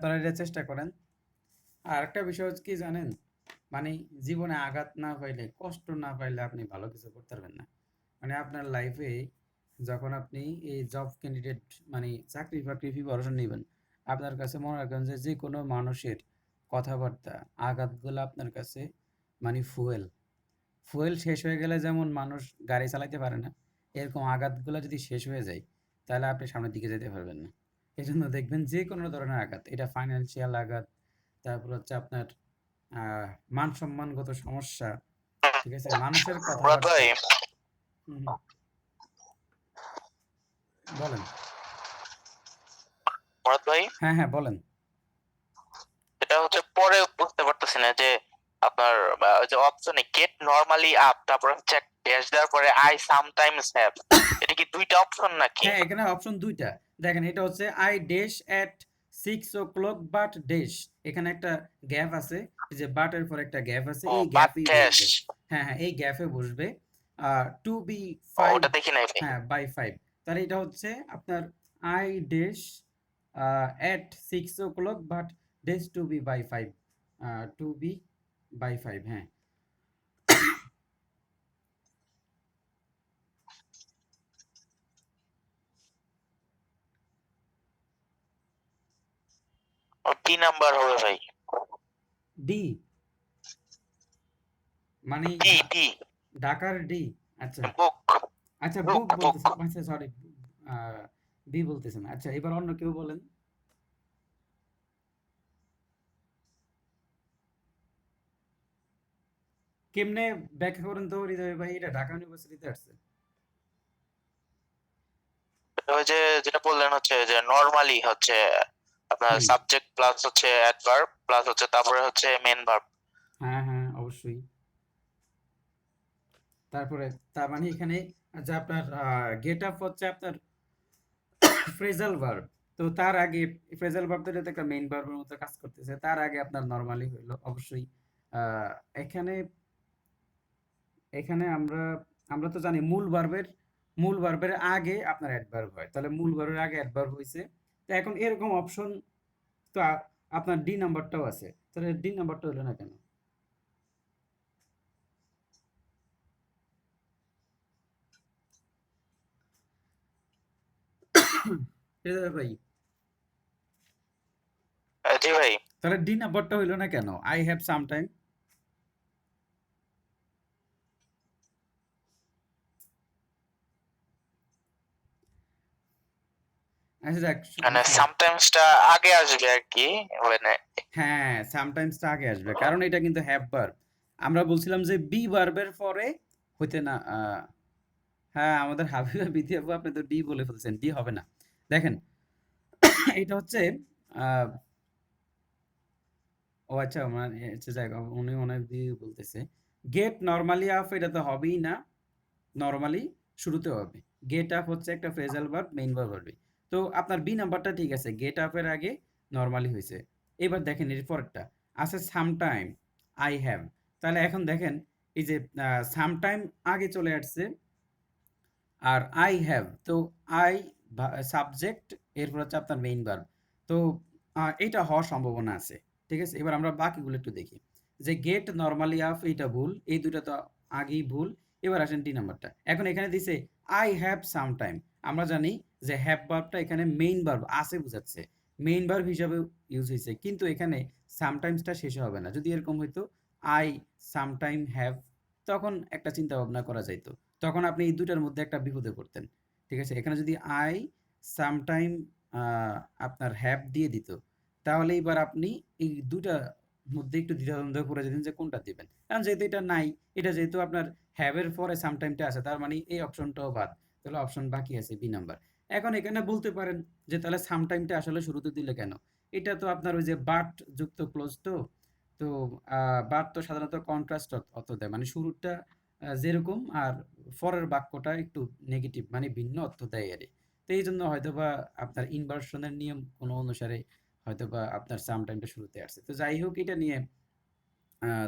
আপনারা এটা চেষ্টা করেন। আর একটা বিষয় হচ্ছে কি জানেন, মানে জীবনে আঘাত না পাইলে, কষ্ট না পাইলে আপনি ভালো কিছু করতে পারবেন না। মানে আপনার লাইফে যখন আপনি এই জব ক্যান্ডিডেট মানে চাকরি বাকরি প্রিপারেশন নেবেন, আপনার কাছে মনে রাখবেন যে যে কোনো মানুষের কথাবার্তা, আঘাতগুলো আপনার কাছে মানে ফুয়েল। ফুয়েল শেষ হয়ে গেলে যেমন মানুষ গাড়ি চালাতে পারে না, এরকম আঘাতগুলো যদি শেষ হয়ে যায় তাহলে আপনি সামনের দিকে যেতে পারবেন না। এই জন্য দেখবেন যে কোনো ধরনের আঘাত, এটা ফাইন্যান্সিয়াল আঘাত, তারপর হচ্ছে আপনার আহ মান সম্মানগত সমস্যা, ঠিক আছে, মানুষের মুরাদ কথাবার্তা। ভাই, হুম, বলেন। মুরাদ ভাই, হ্যাঁ হ্যাঁ বলেন। এটা হচ্ছে পরে বুঝতে পারতেছি না যে আপনার ওই যে অপশনে গেট নরমালি আপ, তারপর হচ্ছে ড্যাশ দেওয়ার পরে আই সামটাইমস হ্যাভ, এটা কি দুইটা অপশন নাকি? হ্যাঁ, এখানে অপশন দুইটা। দেখেন, এটা হচ্ছে I dash at 6 o'clock but dash, এখানে একটা গ্যাপ আছে, এই যে বাটের পর একটা গ্যাপ আছে, ও, এই বাট গ্যাপেই ড্যাশ, বসবে। হ্যাঁ হ্যাঁ, এই গ্যাপে বসবে। টু বি ফাইভ, ওটা দেখি নাই ভাই। হ্যাঁ বাই ফাইভ। তাহলে এটা হচ্ছে আপনার I dash at 6 o'clock but dash to be by five, to be by five, হ্যাঁ। কি নাম্বার হবে ভাই? ডি মানে ডি, ডি, ঢাকার ডি। আচ্ছা বুক, আচ্ছা, বুক, বুক বুক। বলতেছে, আচ্ছা সরি, বি বলতেছেন। আচ্ছা, এবার অন্য কেউ বলেন। কেমনে ব্যাখ্যা করেন তো হৃদয় ভাই, এটা ঢাকা ইউনিভার্সিটিতে আসছে। ওই যে যেটা বললেন হচ্ছে যে নরমালি হচ্ছে আপনার হুম, সাবজেক্ট প্লাস হচ্ছে অ্যাডভার্ব প্লাস হচ্ছে তারপরে হচ্ছে মেন ভার্ব। হ্যাঁ হ্যাঁ অবশ্যই। তারপরে তার মানে এখানে যে আপনার গেট আপ হচ্ছে আপনার ফ্রেজাল ভার্ব। তো তার আগে ফ্রেজাল ভার্ব তো একটা মেইন ভার্বের মতো কাজ করতেছে, তার আগে আপনার নরমালি হইলো অবশ্যই। আহ, এখানে এখানে আমরা আমরা তো জানি মূল ভার্বের আগে আপনার অ্যাডভার্ব হয়, তাহলে মূল ভার্বের আগে অ্যাডভার্ব হইছে। তো এখন এরকম অপশন তো আপনার ডি নাম্বারটাও আছে, তাহলে ডি নাম্বারটা হলো না কেন? হৃদয় ভাই, জি ভাই। তাহলে ডি নাম্বারটা হইলো না কেন? I have sometime. আচ্ছা যাক, মানে আচ্ছা, সামটাইমসটা আগে আসবে আর কি, মানে হ্যাঁ সামটাইমসটা আগে আসবে, কারণ এটা কিন্তু হ্যাভ ভার্ব। আমরা বলছিলাম যে বি ভার্বের পরে হইতে না। হ্যাঁ, আমাদের হাবিবা বিথি আপু, আপনি তো ডি বলে ফেলছেন, ডি হবে না। দেখেন, এটা হচ্ছে আহ, ও আচ্ছা, মানে আচ্ছা যাক, উনি মনে হয় বি বলতেছে। গেট নরমালি আপ, এটা তো হবেই না, নরমালি শুরুতে হবে। গেট আপ হচ্ছে একটা ফ্রেজাল ভার্ব, মেইন ভার্ব হবে। তো আপনার বি নাম্বারটা ঠিক আছে, গেট আপের আগে নরমালি হয়েছে। এবার দেখেন এর পরেরটা আছে সামটাইম, আই হ্যাভ। তাহলে এখন দেখেন, এই যে সামটাইম আগে চলে আসছে, আর আই হ্যাভ, তো আই সাবজেক্ট, এরপর হচ্ছে আপনার মেইন ভার্ব। তো এটা হওয়ার সম্ভাবনা আছে। ঠিক আছে, এবার আমরা বাকিগুলো একটু দেখি। যে গেট নরমালি আপ, এইটা ভুল, এই দুটো তো আগেই ভুল। এবার আসেন ডি নাম্বারটা, এখন এখানে দিছে আই হ্যাভ সাম টাইম। আমরা জানি যে হ্যাভ ভার্বটা এখানে মেইন ভার্ব আছে বোঝাচ্ছে, মেইন ভার্ব হিসাবে ইউজ হয়েছে, কিন্তু এখানে সামটাইমসটা শেষে হবে না। যদি এরকম হইতো আই সামটাইম হ্যাভ, তখন একটা চিন্তা ভাবনা করা যাইতো, তখন আপনি এই দুটার মধ্যে একটা বিপদে পড়তেন। ঠিক আছে, এখানে যদি আই সামটাইম আপনার হ্যাভ দিয়ে দিত, তাহলে এবার আপনি এই দুটার মধ্যে একটু দ্বিধাদ্বন্দ্বে পড়ে যেতেন যে কোনটা দিবেন। কারণ যেহেতু এটা নাই, এটা যেহেতু আপনার হ্যাভের পরে সামটাইমটা আছে, তার মানে এই অপশনটাও বাদ, তাহলে অপশন বাকি আছে বি নাম্বার। এখন এখানে বলতে পারেন যে তাহলে সামটাইমটা আসলে শুরুতে দিলে কেন? এটা তো আপনার ওই যে বাট যুক্ত ক্লোজ, তো তো বাট তো সাধারণত কন্ট্রাস্ট অর্থ দেয়, মানে শুরুটা যেরকম, আর পরের বাক্যটা একটু নেগেটিভ মানে ভিন্ন অর্থ দেয় আরে। তো এই জন্য হয়তোবা আপনার ইনভার্সনের নিয়ম কোনো অনুসারে হয়তোবা আপনার সাম টাইমটা শুরুতে আসছে। তো যাই হোক, এটা নিয়ে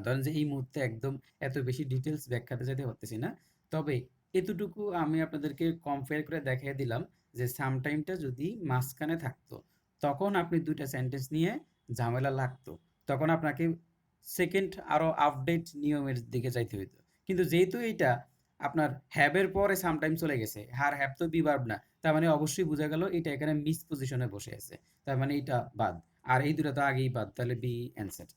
ধরেন যে এই মুহূর্তে একদম এত বেশি ডিটেলস ব্যাখ্যাতে যেতে পারতেছি না। তবে এতটুকু আমি আপনাদেরকে কম্পেয়ার করে দেখিয়ে দিলাম যে সাম টাইমটা যদি মাঝখানে থাকতো, তখন আপনি ২ টা সেন্টেন্স নিয়ে ঝামেলা লাগতো। তখন আপনাকে সেকেন্ড আরো আপডেট নিয়মের দিকে যাইতে হইতো। কিন্তু যেহেতু এইটা আপনার হ্যাভ এর পরে সামটাইম চলে গেছে, আর হ্যাভ তো বি ভার্ব না। তার মানে অবশ্যই বোঝা গেল এটা এখানে মিস পজিশনে বসে আছে। তার মানে এটা বাদ। আর এই ২ টা তো আগেই বাদ। তাহলে বি অ্যানসার।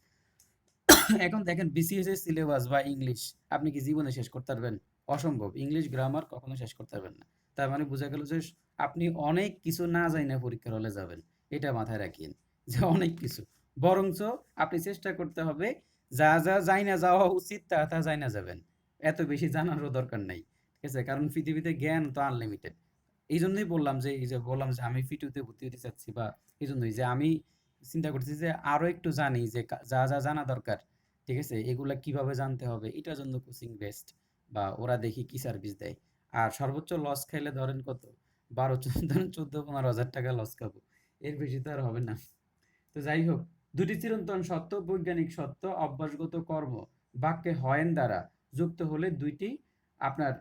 এখন দেখেন বিসিএস এর সিলেবাস বা ইংলিশ আপনি কি জীবনে শেষ করতে পারবেন? অসম্ভব। ইংলিশ গ্রামার কখনো শেষ করতে পারবেন না। তার মানে বোঝা গেল যে আপনি অনেক কিছু না জাইনা পরীক্ষার হলে যাবেন। এটা মাথায় রাখিয়েন যে অনেক কিছু। বরঞ্চ আপনি চেষ্টা করতে হবে যা জাইনা যাওয়া উচিত তা জাইনা যাবেন। এত বেশি জানারও দরকার নাই। ঠিক আছে? কারণ পৃথিবীতে জ্ঞান তো আনলিমিটেড। এইজন্যই বললাম যে এই যে বললাম যে আমি ফিটুতে ভর্তি হতে চাচ্ছি বা এজন্যই যে আমি চিন্তা করতেছি যে আরো একটু জানি যে যা জানা দরকার। ঠিক আছে? এগুলা কিভাবে জানতে হবে এটার জন্য কোচিং বেস্ট বা ওরা দেখি কি সার্ভিস দেয়। আর সর্বোচ্চ লস খাইলে ধরেন কত? ১২ ধরেন ১৪-১৫ হাজার টাকা লস খাবো। এর বেশি তো আর হবে না। তো যাই হোক, দুটি চিরন্তন সত্য, বৈজ্ঞানিক সত্য, অভ্যাসগত কর্ম বাক্যে হয়েন দ্বারা যুক্ত হলে দুইটি আপনার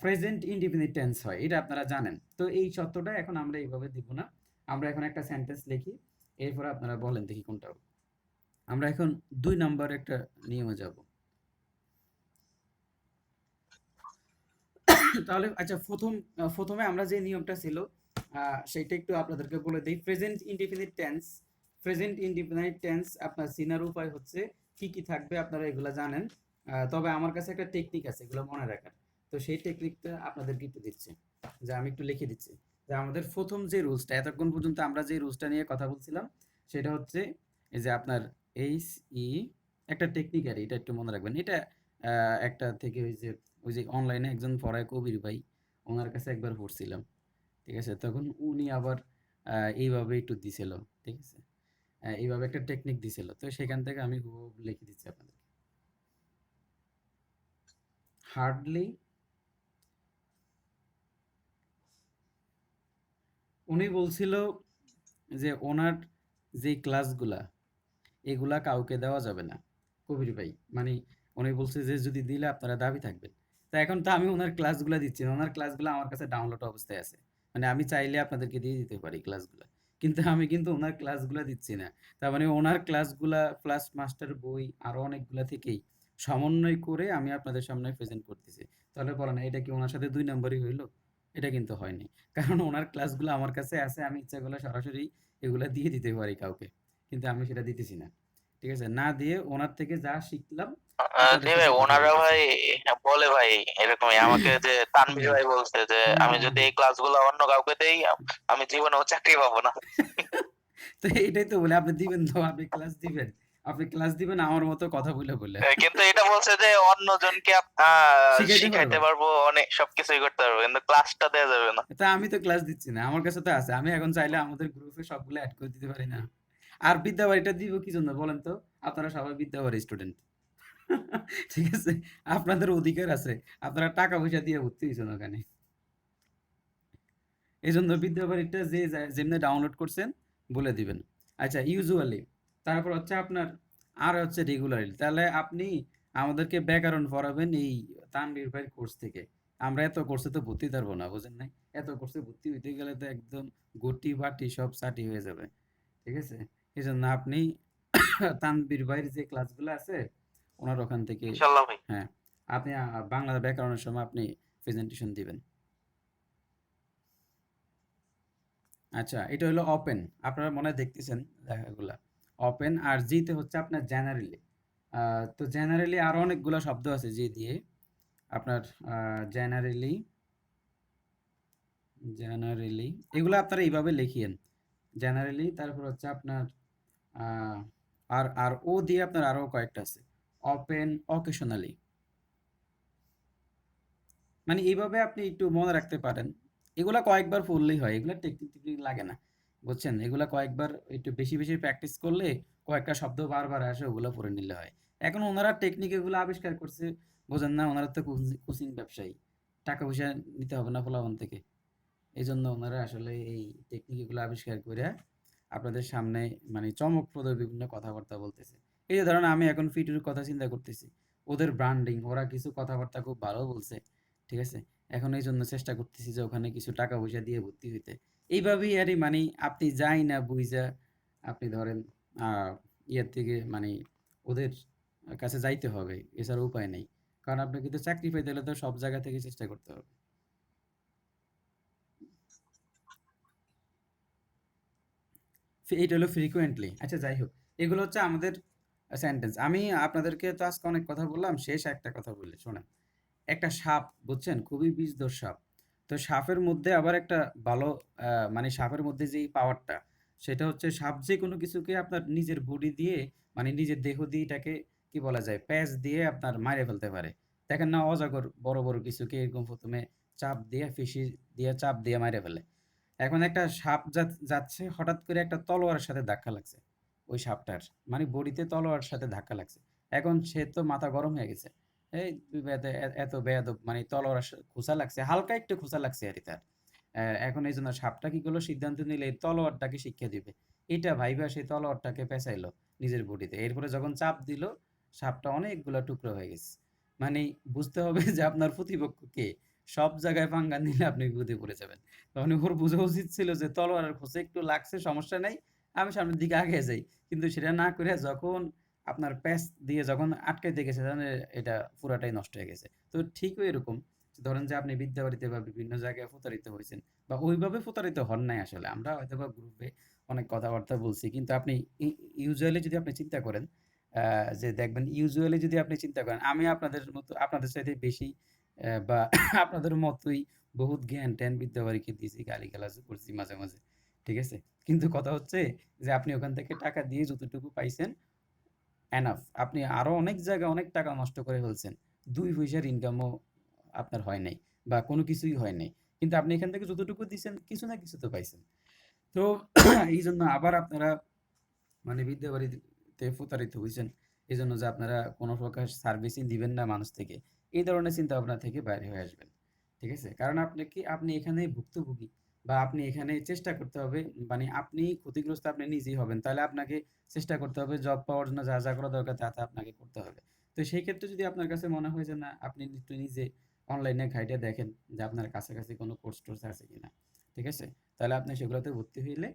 প্রেজেন্ট ইনডিফিনিট টেন্স হয়। এটা আপনারা জানেন। তো এই সত্যটা এখন আমরা এইভাবে দিব না। আমরা এখন একটা সেন্টেন্স লিখি। এরপরে আপনারা বলেন দেখি কোনটা হবে। আমরা এখন ২ নাম্বার একটা নিয়মে যাব। তাহলে আচ্ছা ১ম এ আমরা যে নিয়মটা ছিল সেইটা একটু আপনাদেরকে বলে দেই। প্রেজেন্ট ইনডিফিনিট টেন্স আপনার চিনার উপায় হচ্ছে কি থাকবে আপনারা এগুলা জানেন। তবে আমার কাছে একটা টেকনিক আছে এগুলো মনে রাখার। তো সেই টেকনিকটা আপনাদেরকে একটু দিচ্ছি। যে আমি একটু লিখে দিচ্ছি। যে আমাদের ১ম যে রুলসটা এতক্ষণ পর্যন্ত আমরা যে রুলসটা নিয়ে কথা বলছিলাম সেটা হচ্ছে এই যে আপনার এইচ একটা টেকনিক আর এটা একটু মনে রাখবেন। এটা একটা থেকে ওই যে অনলাইনে একজন পড়ায় কবির ভাই ওনার কাছে একবার পড়ছিলাম। ঠিক আছে? তখন উনি আবার এইভাবে একটু দিছিল। ঠিক আছে? এইভাবে একটা টেকনিক দিছিল। তো সেখান থেকে আমি হুবহু লিখে দিচ্ছি আপনাদেরকে। হার্ডলি উনি বলছিল যে ওনার যে ক্লাসগুলা এগুলা কাউকে দেওয়া যাবে না। কবির ভাই। মানে উনি বলছে যে যদি দিলে আপনারা দাবি থাকবেন। তো এখন তো আমি উনার ক্লাসগুলা দিচ্ছি না। উনার ক্লাসগুলা আমার কাছে ডাউনলোড অবস্থায় আছে। মানে আমি চাইলে আপনাদেরকে দিয়ে দিতে পারি ক্লাসগুলা। কিন্তু আমি কিন্তু উনার ক্লাসগুলা দিচ্ছি না। তার মানে উনার ক্লাসগুলা প্লাস মাস্টার বই আরো অনেকগুলা থেকেই সমন্বয় করে আমি আপনাদের সামনে প্রেজেন্ট করতেছি। তাহলে বলেন এটা কি উনার সাথে ২ নাম্বারই হইলো? এটা কিন্তু হয়নি। কারণ উনার ক্লাসগুলা আমার কাছে আছে। আমি ইচ্ছা করলে সরাসরি এগুলা দিয়ে দিতে পারি কাউকে। কিন্তু আমি সেটা দিতেছি না। ঠিক আছে? না দিয়ে ওনার থেকে যা শিখলাম আপনাদের জি ভাই, সাথে কথা ওনারা বলতেছি। ভাই বলে ভাই এরকমই আমাকে যে তানভীর হুম, ভাই বলছে যে হুম, আমি হুম, যদি হুম। এই ক্লাসগুলো অন্য কাউকে দেই আমি জীবনেও চাকরি পাবো না। তো এইটাই তো বলি আপনি দিবেন তো আপনি ক্লাস দিবেন। আপনি ক্লাস দিবেন আমার মতো কথা বইলা। কিন্তু এটা বলছে যে অন্যজনকে শিখাইতে শিখাইতে পারবা। পারবো, অনেক সবকিছুই করতে পারবো, কিন্তু ক্লাসটা দেওয়া যাবে না। তা আমি তো ক্লাস দিচ্ছি না। আমার কাছে তো আছে। আমি এখন চাইলে আমাদের গ্রুপে সবগুলো এড করে দিতে পারি না? আর বিদ্যাবাড়িটা দিব কি জন্য বলেন তো? আপনারা সবাই বিদ্যাবাড়ির স্টুডেন্ট। ঠিক আছে? আপনাদের অধিকার আছে। আপনারা টাকা পয়সা দিয়ে ভর্তি হইছেন ওখানে। এজন্য বিদ্যাবাড়িটা যেমনে ডাউনলোড করছেন বলে দিবেন। আচ্ছা ইউজুয়ালি তারপর হচ্ছে আপনার আর হচ্ছে রেগুলারলি। তাহলে আপনি আমাদেরকে ব্যাকরণ পড়াবেন এই তানভীর ভাইয়ের কোর্স থেকে। আমরা এত কোর্সে তো ভর্তি হতে পারবো না, বুঝেন নাই? এত কোর্সে ভর্তি হইতে গেলে তো একদম গটি-বাটি সব চাটি হয়ে যাবে। ঠিক আছে? এজন্য আপনি তানভীর ভাইয়ের যে ক্লাসগুলো আছে ওনার ওখান থেকে ইনশাল্লাহ ভাই। হ্যাঁ, আপনি বাংলা ব্যাকরণের সময় আপনি প্রেজেন্টেশন দিবেন। আচ্ছা, এটা হলো ওপেন। আপনারা মনে হয় দেখতেছেন লেখাগুলা। ওপেন আর জি তে হচ্ছে আপনার জেনারেলি। তো জেনারেলি আরো অনেকগুলা শব্দ আছে জি দিয়ে। আপনার জেনারেলি, জেনারেলি এগুলা আপনারা এইভাবে লিখিয়েন। জেনারেলি তারপর হচ্ছে আপনার আহ, আর ও দিয়ে আপনার আরো কয়েকটা আছে। Open, occasionally. মানে এইভাবে আপনি একটু মনে রাখতে পারেন। এগুলা কয়েকবার পড়লেই হয়। এগুলা টেকনিক লাগে না। বুঝছেন? এগুলা কয়েকবার একটু বেশি প্র্যাকটিস করলে কয়েকটা শব্দ বারবার আসে ওগুলা পড়ে নিলে হয়। এখন ওনারা টেকনিক এগুলো আবিষ্কার করছে। বোঝেন না? ওনারা তো কোচিং ব্যবসায়ী। টাকা পয়সা নিতে হবে না পোলাপান থেকে। এইজন্য ওনারা আসলে এই টেকনিক এগুলো আবিষ্কার কইরা আপনাদের সামনে মানে চমকপ্রদ বিভিন্ন কথাবার্তা বলতেছে। এই যে ধরেন আমি এখন ফিটুর কথা চিন্তা করতেছি। ওদের ব্র্যান্ডিং ওরা কিছু কথাবার্তা খুব ভালো বলছে। ঠিক আছে? এখন এইজন্য চেষ্টা করতেছি যে ওখানে কিছু টাকা পয়সা দিয়ে ভর্তি হইতে। এইভাবেই আরই মানে আপনি যাই না বুইঝা আপনি ধরেন আ ইয়ের থেকে মানে ওদের কাছে যাইতে হবে। এছাড়া উপায় নেই। কারণ আপনার কিন্তু চাকরি পাইতে হলে তো সব জায়গা থেকে চেষ্টা করতে হবে। এইটা হলো frequently আচ্ছা যাই হোক। এগুলো হচ্ছে আমাদের সেন্টেন্স। আমি আপনাদেরকে তো আজকে অনেক কথা বললাম। শেষ একটা কথা বলি শোনেন। একটা সাপ বুঝছেন? খুবই বিষধর সাপ। তো সাপের মধ্যে আবার একটা ভালো মানে সাপের মধ্যে যেই পাওয়ারটা সেটা হচ্ছে সাপ যেকোনো কিছুকে আপনার নিজের বডি দিয়ে মানে নিজের দেহ দিয়ে এটাকে কি বলা যায়? প্যাঁচ দিয়ে আপনার মাইরে ফেলতে পারে। দেখেন না অজাগর বড়, বড় কিছুকে এরকম ১ম এ চাপ দিয়ে ফিসি দিয়ে চাপ দিয়ে মাইরে ফেলে। এখন একটা সাপ যাচ্ছে হঠাৎ করে একটা তলোয়ারের সাথে ধাক্কা লাগছে ওই সাপটার মানে বডিতে তলোয়ারের সাথে ধাক্কা লাগছে এখন সে তো মাথা গরম হয়ে গেছে এই তুই এত বেয়াদব মানে তলোয়ার খোঁচা লাগছে হালকা একটু খোঁচা লাগছে আর কি তার এখন এই জন্য সাপটা কি করলো সিদ্ধান্ত নিলে এই তলোয়ারটাকে শিক্ষা দিবে এটা ভাইবা সেই তলোয়ারটাকে পেঁচাইলো নিজের বডিতে এরপরে যখন চাপ দিল সাপটা অনেকগুলা টুকরো হয়ে গেছে মানে বুঝতে হবে যে আপনার প্রতিপক্ষ কে সব জায়গায় পাঙ্গা নিলে আপনি বিপদে পড়ে যাবেন তখন ওর বোঝা উচিত ছিল যে তলোয়ারের খোঁচে একটু লাগছে সমস্যা নাই আমি সামনের দিকে আগে যাই কিন্তু সেটা না করে যখন আপনার প্যাচ দিয়ে যখন আটকাইতে গেছে তখন এটা পুরাটাই নষ্ট হয়ে গেছে তো ঠিকই এরকম ধরেন যে আপনি বিদ্যাবাড়িতে বা বিভিন্ন জায়গায় প্রতারিত হয়েছেন বা ওইভাবে প্রতারিত হন নাই আসলে আমরা হয়তো বা গ্রুপে অনেক কথাবার্তা বলছি কিন্তু আপনি ইউজুয়ালি যদি আপনি চিন্তা করেন যে দেখবেন ইউজুয়ালি যদি আপনি চিন্তা করেন আমি আপনাদের মতো আপনাদের চাইতে বেশি বা আপনাদের মতোই বহুত জ্ঞান-ট্যান বিদ্যাবাড়িকে দিয়েছি, গালিগালাজও করছি মাঝে, মাঝে। ঠিক আছে? কিন্তু কথা হচ্ছে যে আপনি ওখান থেকে টাকা দিয়ে যতটুকু পাইছেন এনাফ। আপনি আরো অনেক জায়গায় অনেক টাকা নষ্ট করে ফেলছেন। ২ পয়সার ইনকামও আপনার হয় নাই বা কোনো কিছুই হয় নাই। কিন্তু আপনি এখান থেকে যতটুকু দিছেন কিছু না কিছু তো পাইছেন। তো এইজন্য আবার আপনারা মানে বিদ্যাবাড়িতে প্রতারিত হইছেন। এজন্য যে আপনারা কোন প্রকার সার্ভিসই দিবেন না মানুষ থেকে। এই ধরনের চিন্তাভাবনা থেকে বাইরে হয়ে আসবেন। ঠিক আছে? কারণ আপনি এখানে ভুক্তভোগী বা আপনি এখানে চেষ্টা করতে হবে মানে আপনি ক্ষতিগ্রস্ত আপনি নিজেই হবেন। তাহলে আপনাকে চেষ্টা করতে হবে জব পাওয়ার জন্য যা, যা করা দরকার তা, তা আপনাকে করতে হবে। তো সেই ক্ষেত্রে যদি আপনার কাছে মনে হয় যে না আপনি একটু নিজে অনলাইনে ঘাইটে দেখেন যে আপনার কাছাকাছি কোনো কোর্স-টোর্স আছে কিনা। ঠিক আছে? তাহলে আপনি সেগুলোতে ভর্তি হইলে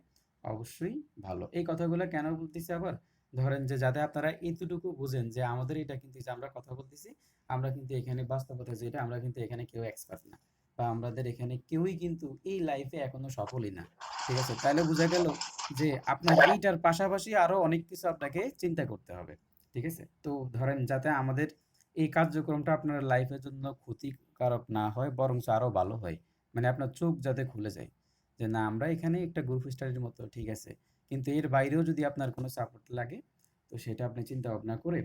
অবশ্যই ভালো। এই কথাগুলো কেন বলতেছি আবার? ধরেন যে যাতে আপনারা এতটুকু বুঝেন যে আমাদের এটা কিন্তু যে আমরা কথা বলতেছি, আমরা কিন্তু এখানে বাস্তবতা যেটা আমরা কিন্তু এখানে কেউ এক্সপার্ট না। বা আমাদের এখানে কেউই কিন্তু এই লাইফে এখনো সফলই না। ঠিক আছে? তাইলে বোঝা গেল যে আপনার এইটার পাশাপাশি আরো অনেক কিছু আপনাকে চিন্তা করতে হবে। ঠিক আছে? তো ধরেন যাতে আমাদের এই কার্যক্রমটা আপনার লাইফের জন্য ক্ষতিকারক না হয় বরঞ্চ আরো ভালো হয়। মানে আপনার চোখ যাতে খুলে যায়। যে না আমরা এখানে একটা গ্রুপ স্টাডির মতো ঠিক আছে। কিন্তু এর বাইরেও যদি আপনার কোনো সাপোর্ট লাগে তো সেটা আপনি চিন্তা ভাবনা করে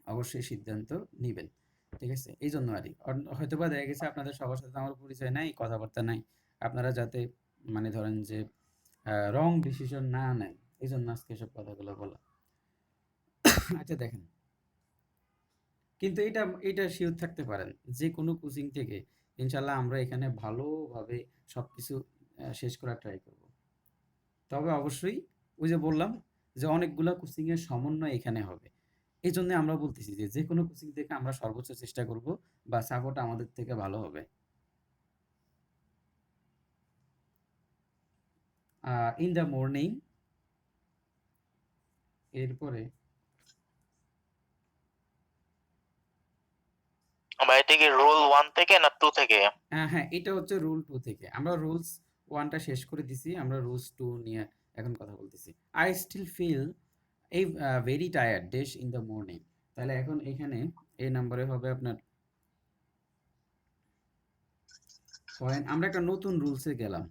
অবশ্যই সিদ্ধান্ত নিবেন। ঠিক আছে? এইজন্য আরকি। হয়তোবা দেখা গেছে আপনাদের সবার সাথে আমার পরিচয় নাই, কথাবার্তা নাই। আপনারা যাতে মানে ধরেন যে রং ডিসিশন না নেন। এজন্য আজকে এসব কথাগুলো বলা। আচ্ছা দেখেন কিন্তু এটা সিওর থাকতে পারেন যে কোনো কোচিং থেকে ইনশাআল্লাহ আমরা এখানে ভালোভাবে সবকিছু শেষ করার ট্রাই করব। তবে অবশ্যই ওই যে বললাম যে অনেকগুলা কোচিং এর সমন্বয় এখানে হবে। এজন্য আমরা বলতেছি যে যেকোনো কোচিং থেকে আমরা সর্বোচ্চ চেষ্টা করব বা সাপোর্ট আমাদের থেকে ভালো হবে। ইন দ্য মর্নিং এরপরে বা এটা কি রুল 1 থেকে না 2 থেকে? হ্যাঁ, এটা হচ্ছে রুল 2 থেকে। আমরা রুলস 1 টা শেষ করে দিছি। আমরা রুলস 2 নিয়ে এখন কথা বলতেছি। I still feel very tired days in the morning. তাহলে এখন এখানে এই নম্বরে হবে আপনার ধরেন আমরা একটা নতুন রুলসে গেলাম।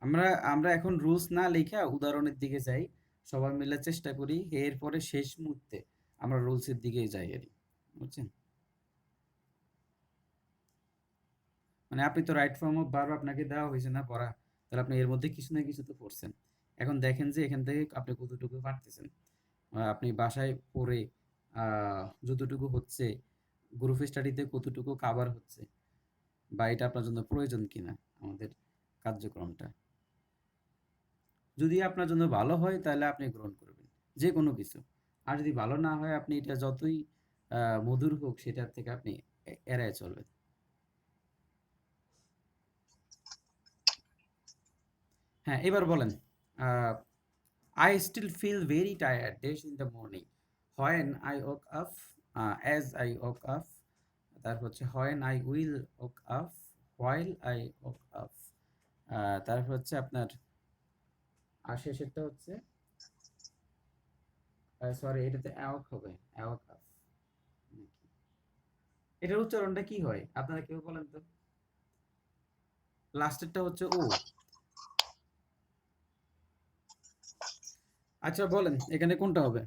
আমরা আমরা এখন রুলস না লিখা উদাহরণের দিকে যাই। সবাই মিলে চেষ্টা করি এরপরে শেষ মুহূর্তে আমরা রুলসের দিকে যাই আরকি। বুঝছেন? মানে আপনি তো রাইট ফর্ম অফ ভার্ব আপনাকে দেওয়া হয়েছে না পড়া। তাহলে আপনি এর মধ্যে কিছু না কিছু তো পড়ছেন। এখন দেখেন যে এখান থেকে আপনি কতটুকু পারতেছেন। আপনি বাসায় পড়ে আ যতটুকু হচ্ছে, গ্রুপ স্টাডিতে কতটুকু কাভার হচ্ছে বা এটা আপনার জন্য প্রয়োজন কিনা আমাদের কার্যক্রমটা। যদি আপনার জন্য ভালো হয় তাহলে আপনি গ্রহণ করবেন। যেকোনো কিছু। আর যদি ভালো না হয় আপনি এটা যতই মধুর হোক সেটার থেকে আপনি এড়ায়ে চলবেন। হ্যাঁ, এবার বলেন I still feel very tired days in the morning when I woke up as I woke up তারপর হচ্ছে when I will woke up while I woke up তারপর হচ্ছে আপনার আর শেষেরটা হচ্ছে সরি এটাতে অ্যাওক হবে অ্যাওক আপ এটার উচ্চারণটা কি হয় আপনারা কেউ বলেন তো লাস্টেরটা হচ্ছে ও আচ্ছা বলেন এখানে কোনটা হবে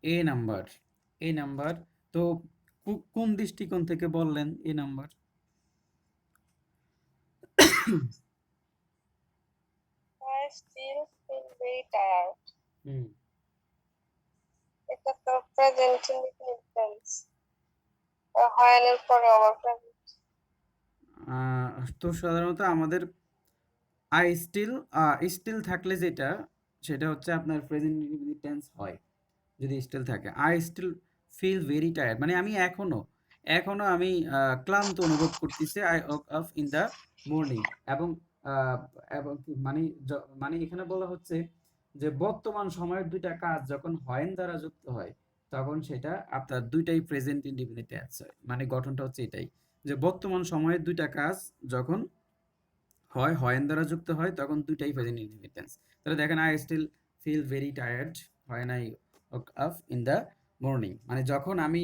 এ নাম্বার এ নাম্বার তো কোন দৃষ্টিকোণ থেকে বললেন এ number I still feel very tired. হুম এটা তো present indefinite tense. when এর পরে আবার present. তো সাধারণত আমাদের আই স্টিল থাকলে যেটা সেটা হচ্ছে আপনার প্রেজেন্ট ইনডিফিনিট টেন্স হয় যদি স্টিল থাকে I still feel very tired মানে আমি এখনো আমি ক্লান্ত অনুভব করতেছি I woke up in the morning এবং আহ, এবং মানে মানে এখানে বলা হচ্ছে যে বর্তমান সময়ের দুইটা কাজ যখন হয়েন দ্বারা যুক্ত হয় তখন সেটা আপনার দুইটাই প্রেজেন্ট ইনডিফিনিট টেন্স হয় মানে গঠনটা হচ্ছে এটাই যে বর্তমান সময়ের দুইটা কাজ যখন হয়েন দ্বারা যুক্ত হয় তখন দুইটাই প্রেজেন্ট ইনডিফিনিট টেন্স তাহলে দেখেন I still feel very tired when I woke up in the morning মানে যখন আমি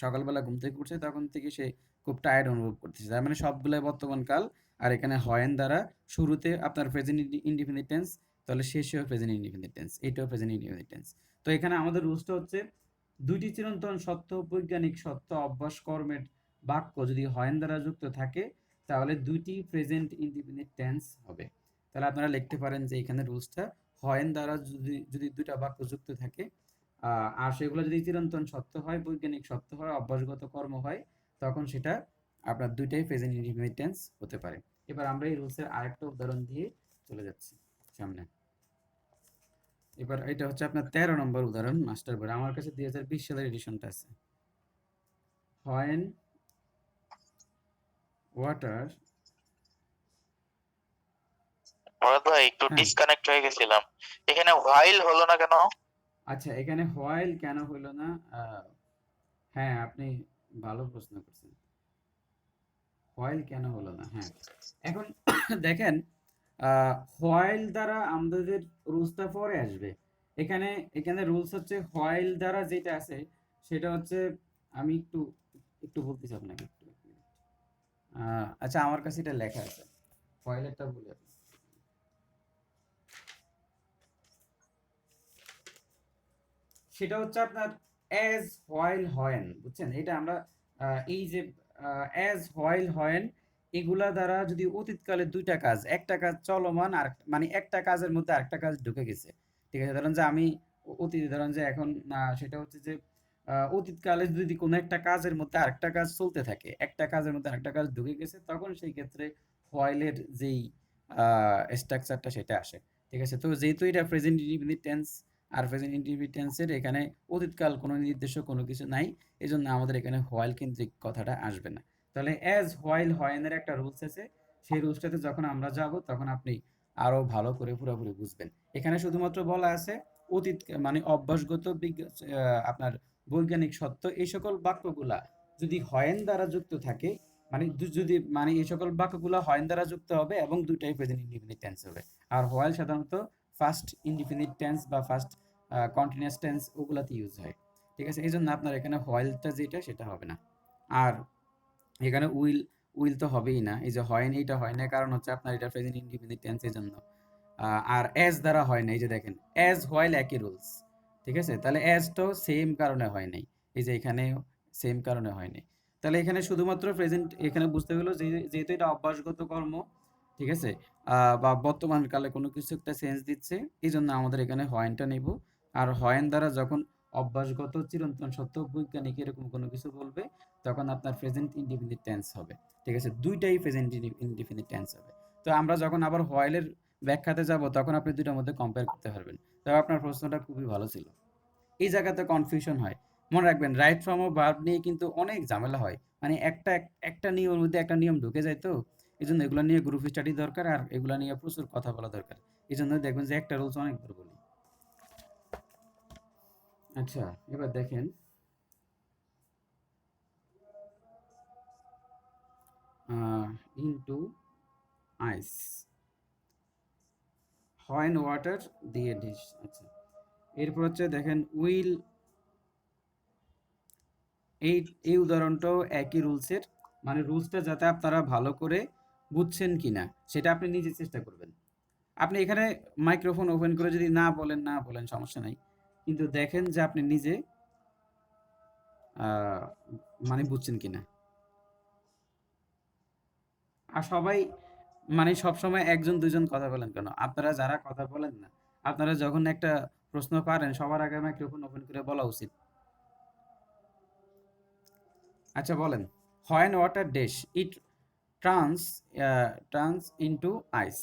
সকালবেলা ঘুম থেকে উঠছে তখন থেকে সে খুব টায়ার্ড অনুভব করতেছে তার মানে সবগুলাই বর্তমান কাল আর এখানে হয়েন দ্বারা শুরুতে আপনার প্রেজেন্ট ইনডিফিনিট টেন্স তাহলে শেষেও প্রেজেন্ট ইনডিফিনিট টেন্স এইটাও প্রেজেন্ট ইনডিফিনিট টেন্স তো এখানে আমাদের রুলসটা হচ্ছে দুইটি চিরন্তন সত্য বৈজ্ঞানিক সত্য অভ্যাস কর্মের বাক্য যদি হয়েন দ্বারা যুক্ত থাকে তাহলে দুইটি প্রেজেন্ট ইনডিফিনিট টেন্স হবে তাহলে আপনারা লিখতে পারেন যে এখানে রুলসটা হয়েন দ্বারা যদি দুইটা বাক্য যুক্ত থাকে আর সেগুলো যদি চিরন্তন সত্য হয় বৈজ্ঞানিক সত্য হয় অভ্যাসগত কর্ম হয় তখন সেটা আপনার দুইটাই প্রেজেন্ট ইনডিফিনিট টেন্স হতে পারে এবার আমরা এই রুলসের আরেকটা উদাহরণ দিয়ে চলে যাচ্ছি সামনে এবার এটা হচ্ছে আপনার 13 নম্বর উদাহরণ মাস্টার বোর্ড আমার কাছে 2020 সালের এডিশনটা আছে when water মুরাদ ভাই একটু হ্যাঁ ডিসকানেক্ট হয়ে গেছিলাম এখানে while হলো না কেন আচ্ছা এখানে হোয়াইল কেন হইল না হ্যাঁ আপনি ভালো প্রশ্ন করছেন হোয়াইল কেন হলো না হ্যাঁ এখন দেখেন হোয়াইল দ্বারা আমাদের রুলসটা পরে আসবে এখানে এখানে রুলস হচ্ছে হোয়াইল দ্বারা যেটা আছে সেটা হচ্ছে আমি একটু একটু বলতেছি আপনাকে একটু এক মিনিট। আচ্ছা আমার কাছে এটা লেখা আছে হোয়াইলেরটা বলি আপনি সেটা হচ্ছে আপনার অ্যাজ হোয়াইল হয়েন বুঝছেন এটা আমরা এই যে অ্যাজ হোয়াইল হয়েন এগুলা দ্বারা যদি অতীতকালে দুইটা কাজ একটা কাজ চলমান আর মানে একটা কাজের মধ্যে আরেকটা কাজ ঢুকে গেছে ঠিক আছে ধরেন যে আমি অতীতে ধরেন যে এখন সেটা হচ্ছে যে অতীতকালে যদি কোনো একটা কাজের মধ্যে আরেকটা কাজ চলতে থাকে একটা কাজের মধ্যে আরেকটা কাজ ঢুকে গেছে তখন সেই ক্ষেত্রে হোয়াইলের যেই স্ট্রাকচারটা সেটা আসে ঠিক আছে তো যেহেতু এটা প্রেজেন্ট ইনডিফিনিট টেন্স আর প্রেজেন্ট ইনডিফিনিট টেন্সের এখানে অতীতকাল কোনো নির্দিষ্ট কোনো কিছু নাই এজন্য আমাদের এখানে হোয়াইল কেন্দ্রিক কথাটা আসবে না তাহলে অ্যাজ হোয়াইল হয়েনের একটা রুলস আছে সেই রুলসটাতে যখন আমরা যাব তখন আপনি আরো ভালো করে পুরোপুরি বুঝবেন এখানে শুধুমাত্র বলা আছে অতীত মানে অভ্যাসগত আপনার বৈজ্ঞানিক সত্য এই সকল বাক্যগুলা যদি হয়েন দ্বারা যুক্ত থাকে মানে যদি মানে এই সকল বাক্যগুলো হয়েন দ্বারা যুক্ত হবে এবং দুইটাই প্রেজেন্ট ইনডিফিনিট টেন্স হবে আর হোয়াইল সাধারণত ফার্স্ট ইনডিফিনিট টেন্স বা ফার্স্ট কন্টিনিউয়াস টেন্স ওগুলাতে ইউজ হয় ঠিক আছে এই জন্য আপনার এখানে হোয়াইলটা যেটা সেটা হবে না আর এখানে উইল তো হবেই না এই যে হয় না এটা হয় না কারণ হচ্ছে আপনার এটা প্রেজেন্ট ইনডিফিনিট টেন্স এর জন্য আর অ্যাজ দ্বারা হয় না এই যে দেখেন অ্যাজ হোয়াইল একই রুলস ঠিক আছে তাহলে অ্যাজ তো সেম কারণে হয় নাই এই যে এখানে সেম কারণে হয় নাই তাহলে এখানে শুধুমাত্র প্রেজেন্ট এখানে বুঝতে হলো যে যেহেতু এটা অভ্যাসগত কর্ম ঠিক আছে বা বর্তমান কালে কোনো কিছু একটা সেন্স দিচ্ছে এই জন্য আমাদের এখানে হয়েনটা নেব আর হয়েন দ্বারা যখন অভ্যাসগত চিরন্তন সত্য বৈজ্ঞানিক এরকম কোনো কিছু বলবে তখন আপনার প্রেজেন্ট ইনডিফিনিট টেন্স হবে ঠিক আছে দুইটাই প্রেজেন্ট ইনডিফিনিট টেন্স হবে তো আমরা যখন আবার হোয়াইলের ব্যাখ্যাতে যাব তখন আপনি দুইটার মধ্যে কম্পেয়ার করতে পারবেন তবে আপনার প্রশ্নটা খুবই ভালো ছিল। এই জায়গাতে কনফিউশন হয়। মনে রাখবেন রাইট ফর্ম অফ ভার্ব নিয়ে কিন্তু অনেক ঝামেলা হয়। মানে একটা নিয়মের মধ্যে একটা নিয়ম ঢুকে যায় তো। এজন্য এগুলা নিয়ে গ্রুপ স্টাডি দরকার আর এগুলা নিয়ে প্রচুর কথা বলা দরকার। এজন্য দেখবেন যে একটা রুলস অনেকবার বলি। আচ্ছা, এবার দেখেন ইনটু আইস হোয়েন ওয়াটার দিয়ে ডিশ। আচ্ছা, এরপর হচ্ছে দেখেন উইল। এই এই উদাহরণটাও একই রুলসের, মানে রুলসটা যাতে আপনারা ভালো করে বুঝছেন কিনা সেটা আপনি নিজে চেষ্টা করবেন। আপনি এখানে মাইক্রোফোন ওপেন করে যদি না বলেন সমস্যা নাই, কিন্তু দেখেন যে আপনি নিজে মানে বুঝছেন কিনা। আর সবাই মানে সবসময় একজন দুজন কথা বলেন কেন? আপনারা যারা কথা বলেন না, আপনারা যখন একটা প্রশ্ন পারেন সবার আগে মাইক্রোফোন ওপেন করে বলা উচিত। আচ্ছা বলেন, when water dash it turns into ice.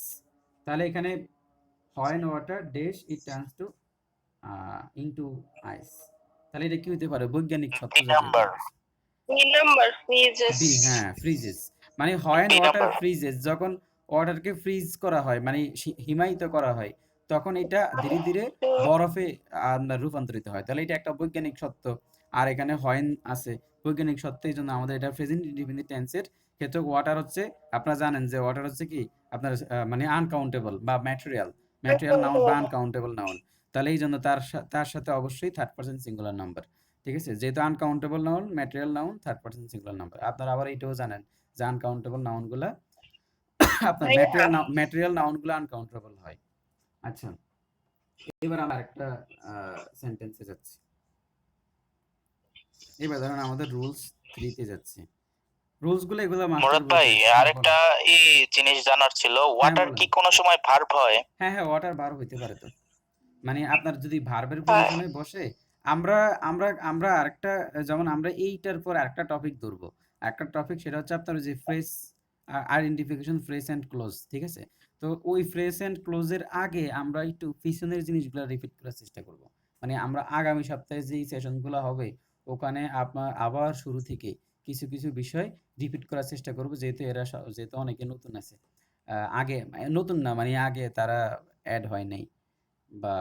তাহলে এখানে when water dash it turns to into ice, তাহলে এটা কি হতে পারে? বৈজ্ঞানিক সত্য বি জাতীয় নাম্বার কোনো কিছু। B number freezes. বি, হ্যাঁ, ফ্রিজেস। মানে when B water number freezes, যখন ওয়াটারকে ফ্রিজ করা হয় মানে হিমায়িত করা হয়, তখন এটা ধীরে ধীরে বরফে রূপান্তরিত হয়। তাহলে এটা একটা বৈজ্ঞানিক সত্য। আর এখানে হোয়েন আছে, বৈজ্ঞানিক সত্য। এই জন্য আমাদের এটা প্রেজেন্ট ইনডিফিনিট টেন্সের ক্ষেত্রে ওয়াটার হচ্ছে, আপনারা জানেন যে ওয়াটার হচ্ছে কি আপনার মানে আনকাউন্টেবল বা ম্যাটেরিয়াল নাউন বা আনকাউন্টেবল নাউন। তাহলে এই জন্য তার সাথে অবশ্যই থার্ড পারসন সিঙ্গুলার নাম্বার। ঠিক আছে, যেহেতু uncountable noun, material noun, third person singular number. আপনারা আবার এটাও জানেন যে আনকাউন্টেবল নাউনগুলা আপনার ভাইয়া ম্যাটেরিয়াল নাউনগুলো আনকাউন্টেবল হয়। আচ্ছা, এবার আমরা একটা সেন্টেন্সে যাচ্ছি। এবার ধরেন আমাদের রুলস 3 তে যাচ্ছি। রুলস গুলো এগুলো মাস্টার মুরাদ বই ভাই, থেকে। হ্যাঁ আরেকটা বলেন। জিনিস জানার ছিল, হ্যাঁ ওয়াটার বলেন। কি কোনো সময় ভার্ব হয়? হ্যাঁ, ওয়াটার বার হইতে পারে তো। মানে আপনার যদি ভার্বের হয়। পজিশনে বসে, আমরা আমরা আমরা আরেকটা, যেমন আমরা এইটার পর আরেকটা টপিক ধরবো। একটা টপিক সেটা হচ্ছে আপনার ওই যে phrase identification, phrase and clause. ঠিক আছে, তো ওই ফ্রেজ এন্ড ক্লোজের আগে আমরা একটু পিছনের জিনিসগুলো রিপিট করার চেষ্টা করব। মানে আমরা আগামী সপ্তাহে যেই সেশনগুলো হবে ওখানে আপনার আবার শুরু থেকে কিছু কিছু বিষয় রিপিট করার চেষ্টা করব, যেহেতু যেহেতু অনেকে নতুন আছে। আগে নতুন না, মানে আগে তারা অ্যাড হয় নাই বা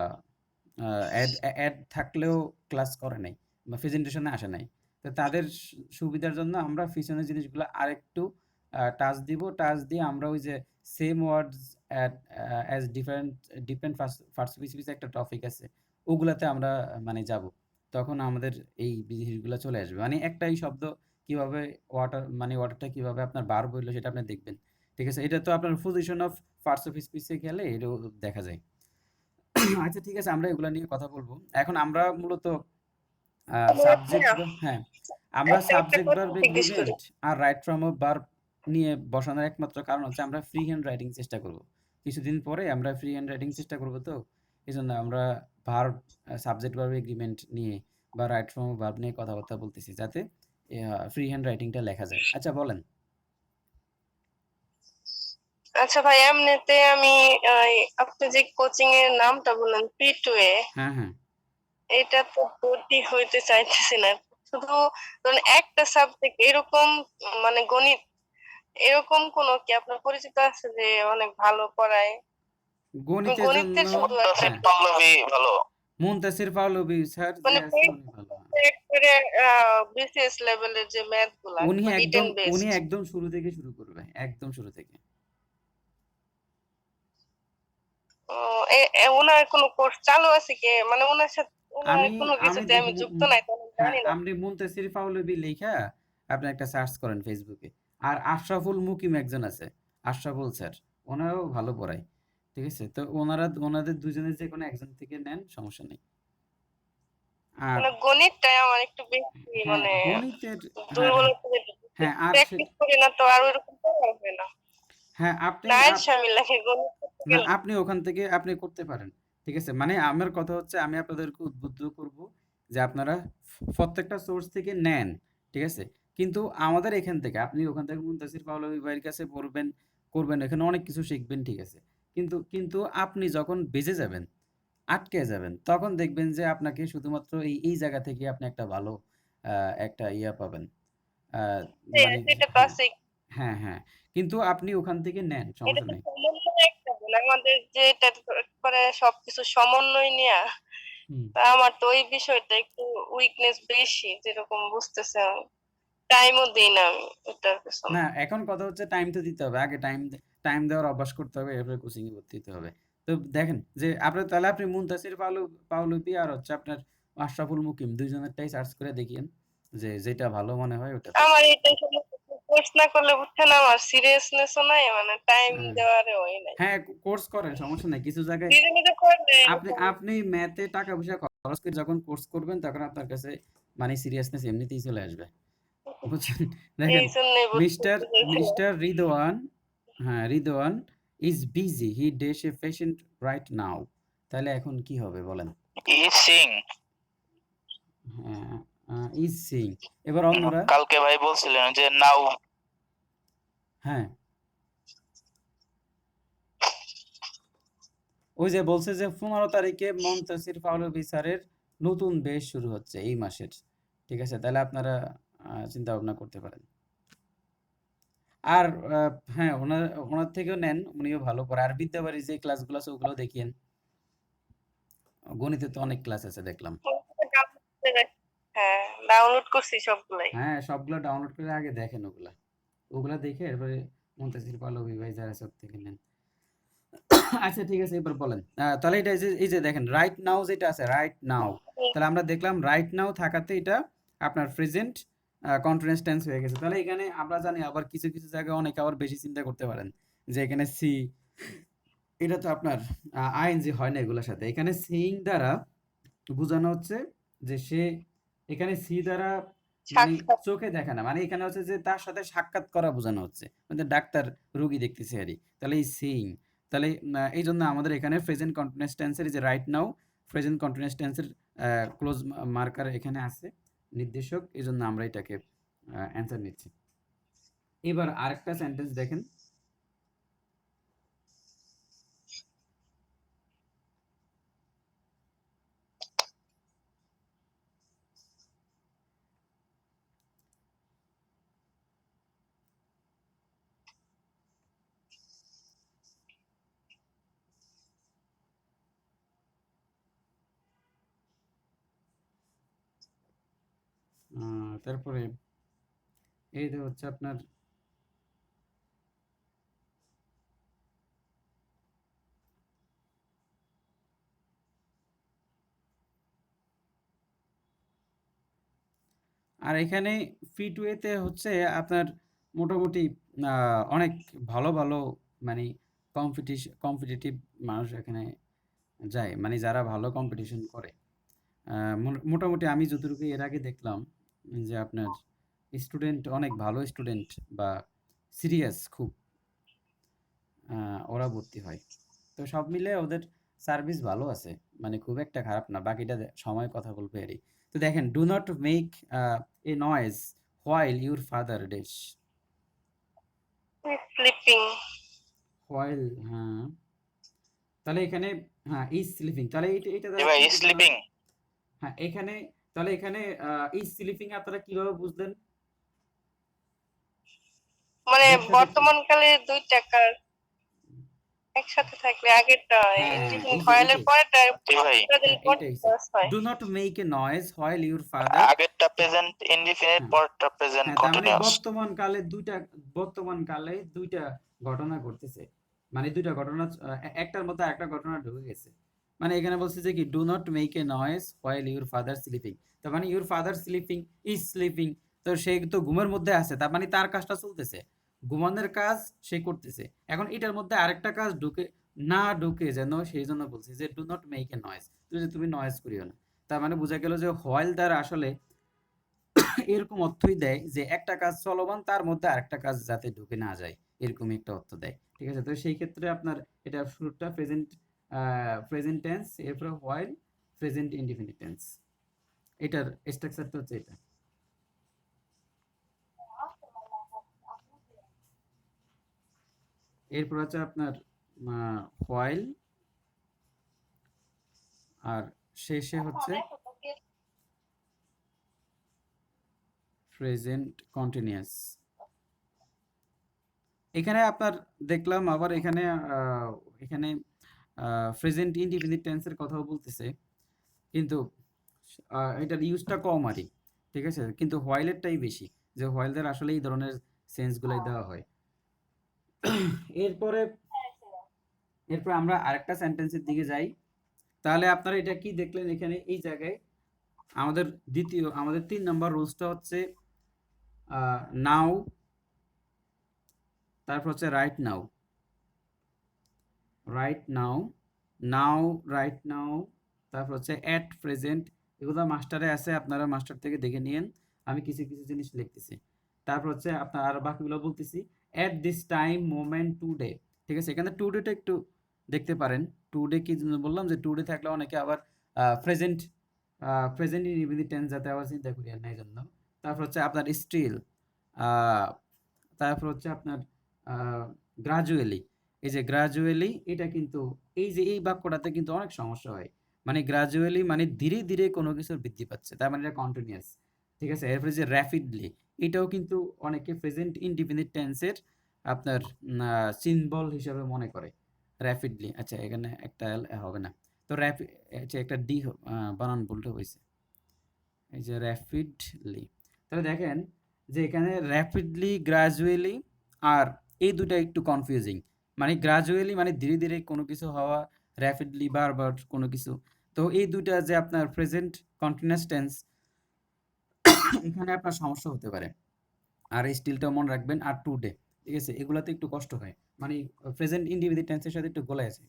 অ্যাড থাকলেও ক্লাস করে নাই বা প্রেজেন্টেশনে আসে নাই। তো তাদের সুবিধার জন্য আমরা পিছনের জিনিসগুলো আরেকটু টাচ দিব। টাচ দিয়ে আমরা ওই যে সেম ওয়ার্ডস অ্যাজ ডিফারেন্ট ডিফারেন্ট ফার্স্ট পিছে একটা টপিক আছে, ওগুলাতে আমরা মানে যাব। তখন আমাদের এই জিনিসগুলো চলে আসবে। মানে একটাই শব্দ কিভাবে ওয়াটার, মানে ওয়াটারটা কিভাবে আপনার ভার্ব হইলো সেটা আপনি দেখবেন। ঠিক আছে, এটা তো আপনার পজিশন অফ ফার্স্ট পিসে গেলে এটাও দেখা যায়। আচ্ছা ঠিক আছে, আমরা এগুলা নিয়ে কথা বলবো। এখন আমরা মূলত সাবজেক্ট, ভাইয়া হ্যাঁ, আমরা একটা সাবজেক্ট কথা ভার্ব জিজ্ঞেস করি। এগ্রিমেন্ট আর রাইট ফর্ম অফ ভার্ব নিয়ে বসানোর একমাত্র কারণ হচ্ছে আমরা ফ্রি হ্যান্ড রাইটিং চেষ্টা করব। কিছুদিন পরে আমরা ফ্রি হ্যান্ড রাইটিং চেষ্টা করব, তো এই জন্য আমরা ভার্ব, সাবজেক্ট ভার্ব এগ্রিমেন্ট নিয়ে বা রাইট ফর্ম অফ ভার্ব নিয়ে কথাবার্তা বলতেছি, যাতে ফ্রি হ্যান্ড রাইটিংটা লেখা যায়। আচ্ছা বলেন। আচ্ছা ভাই, এমনিতে আমি আপনি যে কোচিং এর নামটা বললেন P2A, হ্যাঁ, হ্যাঁ। এটা তো ভর্তি হইতে চাইতেছি না। শুধু ধরুন একটা সাবজেক্ট এরকম, মানে গণিত, এরকম কোন কি আপনার পরিচিত আছে যে অনেক ভালো পড়ায়? আমি গণিতের জন্য, গণিতের শুধু মুনতাসির হ্যাঁ, পাল্লবী ভালো। মুনতাসির পাওলভি স্যার যে মানে আছে উনি ভালো। একবারে বিসিএস লেভেলের যে ম্যাথ গুলা রিটেন উনি বেসড। একদম শুরু থেকে শুরু করবে, একদম শুরু থেকে। ওনার কোনো কোর্স চালু আছে কি? মানে ওনার সাথে ওনার আমি কোনো আমি কিছুতে আমি দেখবো যুক্ত নাই, তো আমি হ্যাঁ, জানি না। আপনি মুনতাসির পাওলভি লেখা আপনি একটা সার্চ করেন ফেসবুকে। আর আশরাফুল মুকিম একজন আছে, আশরাফুল স্যার, ওনারাও ভালো পড়ায়। ঠিক আছে, তো ওনাদের দুজনের যে কোনো একজন থেকে নেন, সমস্যা নেই। আর মানে গণিতটাই আমার একটু বেশি হ্যাঁ মানে গণিতের, হ্যাঁ, হ্যাঁ, দুর্বলতা যেটা, হ্যাঁ, আর প্র্যাকটিস করি না তো আর ওইরকম পড়া হয় না। হ্যাঁ আপনি নাইল শামিল লাগে গণিত করতে না, গেলে। আপনি ওখান থেকে আপনি করতে পারেন। ঠিক আছে? মানে আমার কথা হচ্ছে আমি আপনাদেরকে উদ্বুদ্ধ করব যে আপনারা প্রত্যেকটা সোর্স থেকে নেন। ঠিক আছে? কিন্তু আমাদের এখান থেকে আপনি ওখান থেকে মুনতাসির পাওলাভি ভাইয়ের কাছে পড়বেন, করবেন। এখানে অনেক কিছু শিখবেন। ঠিক আছে? কিন্তু আপনি যখন বেঁচে যাবেন, আটকে যাবেন। তখন দেখবেন যে আপনাকে শুধুমাত্র এই জায়গা থেকে আপনি একটা ভালো একটা ইয়া পাবেন। আ মানে এটা তো হ্যাঁ, আছেই। হ্যাঁ, হ্যাঁ। কিন্তু আপনি ওখান থেকে নেন, এটা সমস্যা তো নেই। সমন্বয় একটা গুণ। আমাদের যে এটা করে সবকিছু সমন্বয় নেয়া, হুম। তা আমার তো ওই বিষয়টা একটু উইকনেস বেশি, যেরকম বুঝতেছেন। টাইমও দেই না আমি ওটার পেছনে। না, এখন কথা হচ্ছে টাইম তো দিতে হবে। আগে টাইম দেওয়ার অভ্যাস করতে হবে, এরপরে কোচিং এ ভর্তি হতে হবে। তো দেখেন যে আপনি মুনতাসির পাওলুপি আর হচ্ছে আপনার আশরাফুল মুকিম ২ জনেরটাই সার্চ করে দেখিয়েন যে যেটা ভালো মনে হয় ওটাতে। আমার এটা সমস্যা, কোর্স না করলে বুঝছেন আমার সিরিয়াসনেসও নাই, মানে টাইম হ্যাঁ, দেওয়ারও ওই নাই। হ্যাঁ, কোর্স করেন, সমস্যা নাই। কিছু জায়গায় নিজে, নিজে করলে আপনি এরকম আপনি ম্যাথে টাকা-পয়সা খরচ করে যখন কোর্স করবেন তখন আপনার কাছে মানে সিরিয়াসনেস এমনিতেই চলে আসবে। বুঝছেন? দেখেন এইজন্যই মিস্টার বুঝতেছি চাইছিলাম। মিস্টার রিদওয়ান, হ্যাঁ, Ridwan is busy. He dash a patient right now. তাহলে এখন কি হবে বলেন? ই সিং হ্যাঁ, ইজ সিইং। এবার অন্যরা, কালকে ভাই বলছিলেন যে নাও হ্যাঁ, ওই যে বলছে যে ১৫ তারিখে মনতাসির পাওলভি স্যারের নতুন ব্যাচ শুরু হচ্ছে এই মাসের। ঠিক আছে? তাহলে আপনারা চিন্তা ভাবনা করতে পারেন। আর হ্যাঁ, ওনার থেকেও নেন, উনিও ভালো পড়ায়। আর বিদ্যাবাড়ির যে ক্লাসগুলো আছে ওগুলোও দেখিয়েন। গণিতে তো অনেক ক্লাস আছে দেখলাম। হ্যাঁ, ডাউনলোড করছি সবগুলাই। হ্যাঁ, সবগুলো ডাউনলোড করে আগে দেখেন ওগুলা। ওগুলা দেখে এরপরে মুনতাসির পাওলভি ভাই যারা সব থেকে নেন। আচ্ছা ঠিক আছে, এবার বলেন। তাহলে এটা এই যে দেখেন রাইট নাও যেটা আছে, রাইট নাও। তাহলে আমরা দেখলাম রাইট নাও থাকাতে এটা আপনার প্রেজেন্ট কন্টিনিউয়াস টেন্স হয়ে গেছে। তাহলে এখানে আমরা জানি আবার কিছু, কিছু জায়গায় অনেকে আবার বেশি চিন্তা করতে পারেন। যে এখানে সি, এটা তো আপনার আইএনজি হয় না এগুলোর সাথে। এখানে সিইং দ্বারা বোঝানো হচ্ছে যে সে, এখানে সি দ্বারা মানে সাক্ষাৎ। চোখে দেখে না। মানে এখানে হচ্ছে যে তার সাথে সাক্ষাৎ করা বোঝানো হচ্ছে। মানে ডাক্তার রোগী দেখতেছে আরকি। তাহলে এই সিইং। তাহলে এইজন্য আমাদের এখানে প্রেজেন্ট কন্টিনিউয়াস টেন্সের এই যে রাইট নাও, প্রেজেন্ট কন্টিনিউয়াস টেন্সের ক্লোজ মার্কার এখানে আছে, নির্দেশক। এজন্য আমরা এটাকে অ্যান্সার নিচ্ছি। এবার আরেকটা সেন্টেন্স দেখেন। তারপরে এই যে হচ্ছে আপনার আর এখানে ফিটওয়েতে হচ্ছে আপনার মোটামুটি অনেক ভালো, ভালো মানে কম্পিটিটিভ মানুষ এখানে যায়। মানে যারা ভালো কম্পিটিশন করে। মোটামুটি আমি যতটুকু এর আগে দেখলাম যে আপনার স্টুডেন্ট, অনেক ভালো স্টুডেন্ট বা সিরিয়াস খুব, ওরা ভর্তি হয়। তো সব মিলে ওদের সার্ভিস ভালো আছে। মানে খুব একটা খারাপ না। বাকিটা সময় কথা বলবে এরই। তো দেখেন, do not make a noise while your father dash. Sleeping. While, হ্যাঁ। তাহলে এখানে হ্যাঁ, ইজ স্লিপিং। তাহলে এটা জি দ্বারা ভাই কি বোঝানো স্লিপিং হয়? হ্যাঁ, এখানে তাহলে এখানে ইজ স্লিপিং আপনারা কিভাবে বুঝলেন? মানে ব্যাখ্যাটা কি? বর্তমানকালে ২ টা কাজ একসাথে থাকলে আগেরটা হ্যাঁ, ইন্ডিফিনিট এই যে হয়েলের পরেরটা জি ভাই হ্যাঁ, এইটাই হইছে। কন্টিনিউয়াস হয়। Do not make a noise while your father, আগেরটা প্রেজেন্ট ইনডিফিনিট হ্যাঁ, পরেরটা প্রেজেন্ট হ্যাঁ, তার মানে কন্টিনিউয়াস বর্তমানকালে ২ টা ঘটনা ঘটতেছে। মানে ২ টা ঘটনা, একটার মধ্যে আরেকটা ঘটনা ঢুকে গেছে। মানে এখানে বলছে যে কি do not make a noise while your father sleeping. তার মানে your father sleeping, is sleeping. তো সে তো ঘুমের মধ্যে আছে। তার মানে তার কাজটা চলতেছে। ঘুমানোর কাজ সে করতেছে। এখন এটার মধ্যে আরেকটা কাজ ঢুকে যেন, সেইজন্য বলছি যে do not make a noise. তুমি নয়েজ করিও না। তার মানে বোঝা গেল যে হোয়াইল দ্বারা আসলে এরকম অর্থই দেয় যে একটা কাজ চলমান, তার মধ্যে আরেকটা কাজ যাতে ঢুকে না যায়, এরকমই একটা অর্থ দেয়। ঠিক আছে? তো সেই ক্ষেত্রে আপনার এটা শুরুটা প্রেজেন্ট টেন্স, এরপরে হোয়াইল, প্রেজেন্ট ইনডিফিনিট টেন্স। এটার স্ট্রাকচারটা হচ্ছে এটা। এরপর হচ্ছে আপনার হোয়াইল, আর শেষে হচ্ছে প্রেজেন্ট কন্টিনিউয়াস। এখানে আপনার দেখলাম আবার এখানে এখানে প্রেজেন্ট ইনডিফিনিট টেন্সের কথাও বলতেছে, কিন্তু এটার ইউজটা কম আরই, ঠিক আছে, কিন্তু হোয়াইলেরটাই বেশি, যে হোয়াইলদের আসলে এই ধরনের সেন্সগুলাই দেওয়া হয়। এরপরে এরপর আমরা আরেকটা সেন্টেন্সের দিকে যাই। তাহলে আপনারা এটা কি দেখলেন এখানে এই জায়গায় আমাদের আমাদের 3 নম্বর রুলসটা হচ্ছে নাও, তারপর হচ্ছে রাইট নাও, রাইট নাও, নাও, রাইট নাও, তারপর হচ্ছে অ্যাট প্রেজেন্ট। এগুলো মাস্টারে আছে, আপনারা মাস্টার থেকে দেখে নিয়েন, আমি কিছু কিছু জিনিস লিখতেছি। তারপর হচ্ছে আপনার আর বাকিগুলো বলতেছি। At this time, moment, today, ঠিক আছে, এখানে টুডেটা একটু দেখতে পারেন। টুডে কি জন্য বললাম, যে টুডে থাকলে অনেকে আবার প্রেজেন্ট প্রেজেন্ট ইনডিফিনিট টেন্স যাতে আবার চিন্তা করি আর না, এই জন্য। তারপর হচ্ছে আপনার স্টিল, তারপর হচ্ছে আপনার গ্রাজুয়ালি। এই যে গ্রাজুয়ালি, এটা কিন্তু এই যে এই বাক্যটাতে কিন্তু অনেক সমস্যা হয়। মানে গ্রাজুয়ালি মানে ধীরে ধীরে কোনো কিছুর বৃদ্ধি পাচ্ছে, তার মানে এটা কন্টিনিউয়াস, ঠিক আছে। এরপরে যে র্যাপিডলি, এটাও কিন্তু অনেকে প্রেজেন্ট ইনডিফিনিট টেন্সের আপনার সিম্বল হিসাবে মনে করে, র্যাপিডলি। আচ্ছা, এখানে একটা হবে না, তো র্যাপিড, আচ্ছা একটা ডি বানান ভুলটা হয়েছে, এই যে র্যাপিডলি। তাহলে দেখেন যে এখানে র্যাপিডলি, গ্রাজুয়ালি, আর এই দুটা একটু কনফিউজিং। মানে গ্রাজুয়ালি মানে ধীরে ধীরে কোনো কিছু হওয়া, র্যাপিডলি বারবার কোনো কিছু। তো এই দুটা যে আপনার প্রেজেন্ট কন্টিনিউয়াস টেন্স, এখানে আপনার সমস্যা হতে পারে। আর এই স্টিলটা মনে রাখবেন, আর টুডে, ঠিক আছে, এগুলাতে একটু কষ্ট হয়, মানে প্রেজেন্ট ইনডিফিনিট টেন্সের সাথে একটু গোলায় আছে।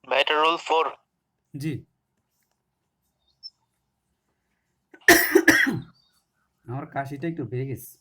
ভাই এটা রুল 4। জি, আমার কাশিটা একটু বেড়ে গেছে।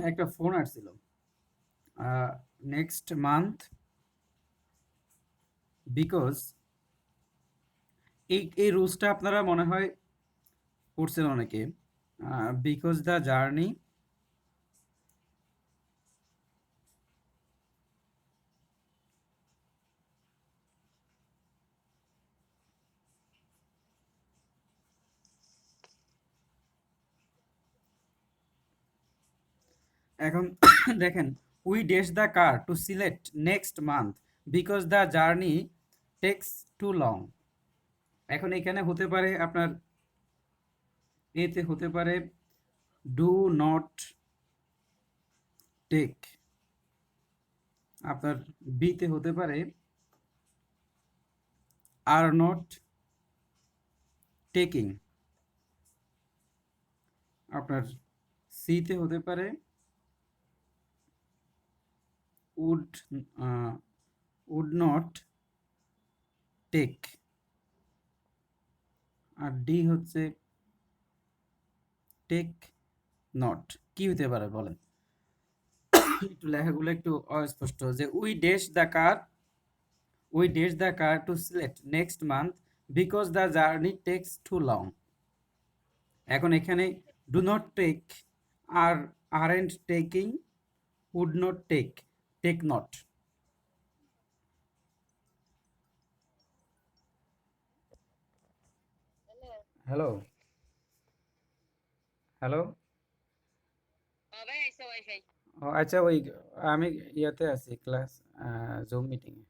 একটা ফোন আসছিল, নেক্সট মান্থ, বিকজ এই রুলসটা আপনারা মনে হয় পড়ছেন অনেকে। বিকজ দ্য জার্নি, এখন দেখেন, we dash the car to select next month because the journey takes too long. এখন এখানে হতে পারে আপনার, এতে হতে পারে ডু নট টেক, আপনার বিতে হতে পারে আর নট টেকিং, আপনার সিতে হতে পারে উড উড নট টেক, আর ডি হচ্ছে টেক নট। কি হতে পারে বলেন? একটু লেখাগুলো একটু অস্পষ্ট। যে we dash the car to select next month because the journey takes too long. এখন এখানে ডু নট টেক, আর aren't taking, would not take, take not. Hello, hello. ও আচ্ছা, ওই আমি ইয়াতে আছি, ক্লাস জুম মিটিং এ।